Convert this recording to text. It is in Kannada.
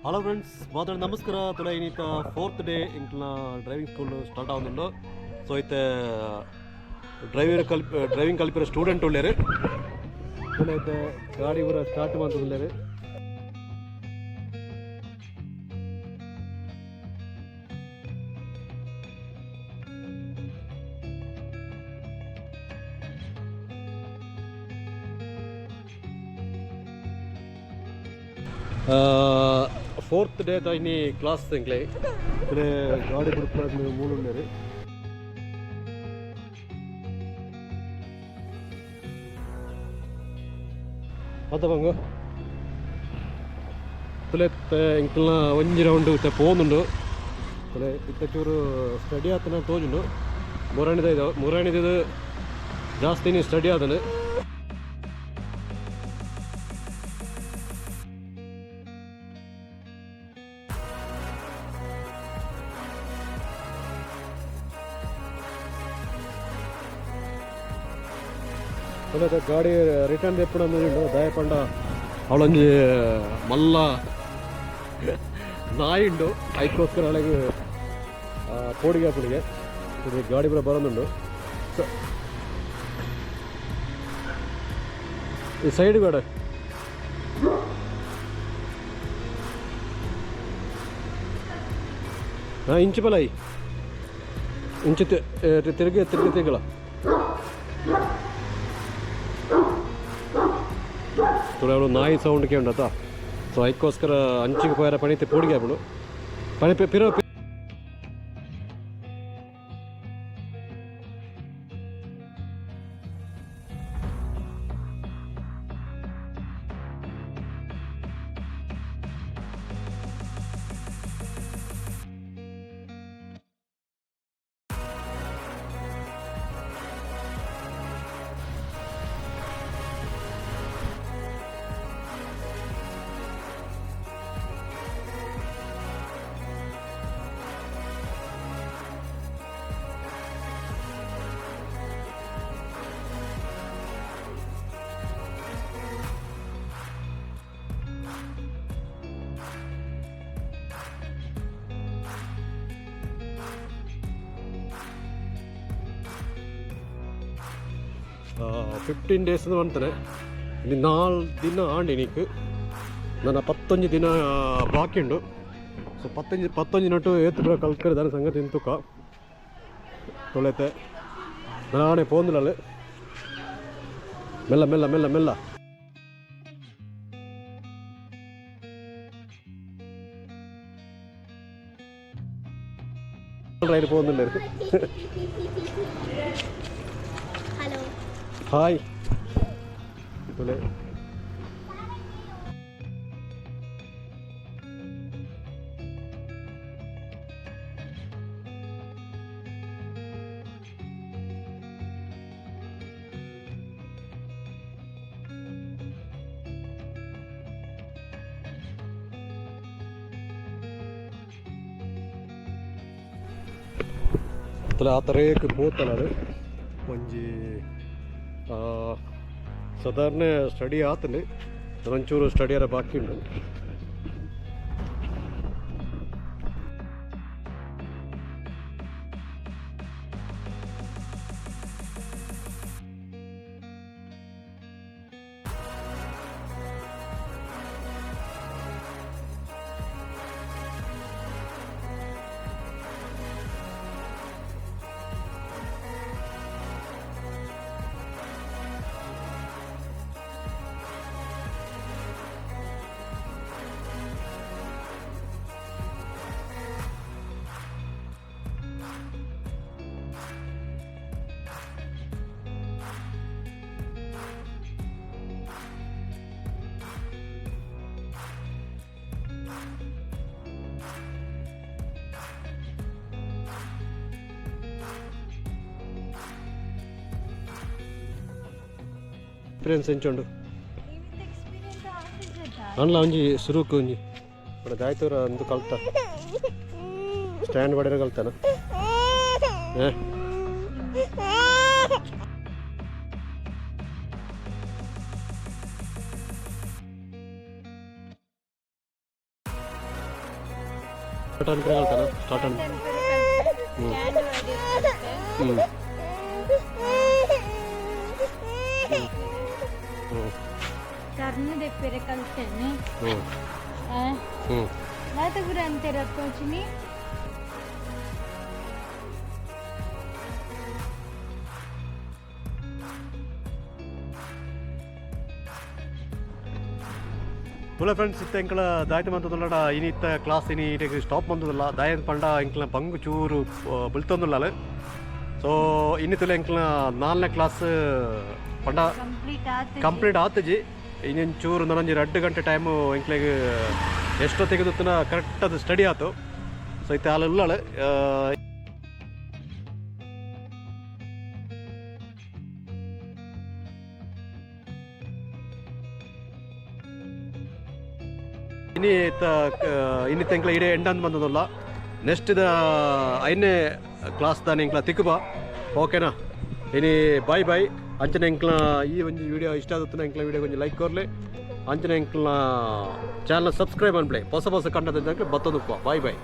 Hello friends, Mother Namaskara. Today is the fourth day in driving school start out. So it's driving kaliper student ullere. Today the gaadi ura start madullere. Fourth day the class today gaadi puduppu moolu ullere. Ada bango tule inkla onji round ute pogundu tule ittachuru study atana tojundu muranide ಜಾಸ್ತಿ ni study adane ಗಾಡಿ ರಿಟರ್ನ್ ಎప్పుడు ಅಂದಿದ್ದು ದಯಪಂಡ ಅವಳೊಂದು ಮಲ್ಲ ನಾಯಿಂಡು ಅದಕ್ಕೋಸ್ಕರ ಅವಳಿಗೆ ಪೋಡಿಗೆ ಪುಡಿಗೆ ಇದು ಗಾಡಿ ಕೂಡ ಬರೋದುಂಡು ಈ ಸೈಡ್ ಗಾಡ ಇಂಚು ಬಲ ಇಂಚು ತಿರುಗಿ ತಿರುಗಲ थोड़ा नाई साउंड के उंडता सो ಅದಕ್ಕೋಸ್ಕರ ಅಂಚಿಗೆ ಪೋಯರ ಪಣಿತೆ ಪೋಡಿಗೆ ಆಪುಡು ಪಣಿ ಪಿರೋ ಫಿಫ್ಟೀನ್ ಡೇಸ್ ಅಂತಾರೆ ಇಲ್ಲಿ 4 ದಿನ ಆಂಡಿ ನೀಕು ನನ್ನ 15 ದಿನ ಬಾಕಿ ಉಂಡು ಸೊ 15 ನಟ್ಟು ಏತು ಕೂಡ ಕಲ್ಕರೆ ದಾನ ಸಂಗತಿ ಇಂತುಕ ತೊಳೆತೆ ನಾನೇ ಪೋಂದಿಲ್ಲ ಮೆಲ್ಲ ಮೆಲ್ಲ ಮೆಲ್ಲ ಮೆಲ್ಲ ರೈಡ್ ಪೋಂದಿಲ್ಲ ಹಾಯ್ ತೊಲೆ ಆ ಥರ ಹೋಗ್ತಲ್ಲ ಅದು ಒಂಜಿ ಸಾಧಾರಣ ಸ್ಟಡಿ ಆತಂದು ಒಂಚೂರು ಸ್ಟಡಿಯರ ಬಾಕಿ ಉಂಟು ಎಕ್ಸ್ಪೀರಿಯನ್ಸ್ ಎಂಚುಂಡು ಅನ್ಲ ಒಂಜಿ ಸುರುಕು ಒಂಜಿ ಬಡ ಗಾಯ್ತೂರ ಅಂದು ಕಲ್ತ ಸ್ಟ್ಯಾಂಡ್ ಬಡಿರ ಕಲ್ತಾನ ಸ್ಟಾರ್ಟ್ ಅನ್ಕರೆ ಕಲ್ತಾನ ಸ್ಟಾರ್ಟ್ ಅನ್ Karena pere kaltene. Nata guru ante rattochini. Hello friends, itta enkala daayta mantadalla ini itta class ini ite stop mantadalla dayan panda enkala pangu churu bultondalla. So ini tule enkala 4ನೇ class ಪಂಡ ಕಂಪ್ಲೀಟ್ ಆತಜಿ ಇನ್ನೇನು ಚೂರು ನನಂಜಿ 2 ಗಂಟೆ ಟೈಮು ಎಂಕ್ಲೆಗೆ ಎಷ್ಟೊತ್ತಿಗೆ ಗೊತ್ತಿನ ಕರೆಕ್ಟ್ ಅದು ಸ್ಟಡಿ ಆಯ್ತು. ಸೊ ಇತ್ತೆ ಅಲ್ಲಿ ಉಳ್ಳಾಳೆ ಇನ್ನಿತ್ತ ಎಂಕ್ಲ ಇಡೇ ಎಂಡ್ ಬಂದದಲ್ಲ. ನೆಕ್ಸ್ಟ್ ಇದು 5ನೇ ಕ್ಲಾಸ್ ದಾನಿ ಎಂಕ್ಲ ತಿಕ್ಕುಬಾ ಓಕೆನಾ. ಇನಿ ಬಾಯ್ ಬಾಯ್ ಅಂಚನೆ ಎಂಕ್ಲ ಈ ಒಂದು ವಿಡಿಯೋ ಇಷ್ಟ ಆಗುತ್ತೆ ಎಂಕ್ಲ ವಿಡಿಯೋ ಕೊಂಚ ಲೈಕ್ ಕೊರ್ಲಿ ಅಂಚನೆ ಎಂಕ್ಲ ಚಾನಲ್ ಸಬ್ಸ್ಕ್ರೈಬ್ ಅನ್ಪ್ಲೆ ಹೊಸ ಕಂಟೆಂಟ್ ಬತ್ತೊಂದು ಬಾಯ್ ಬಾಯ್.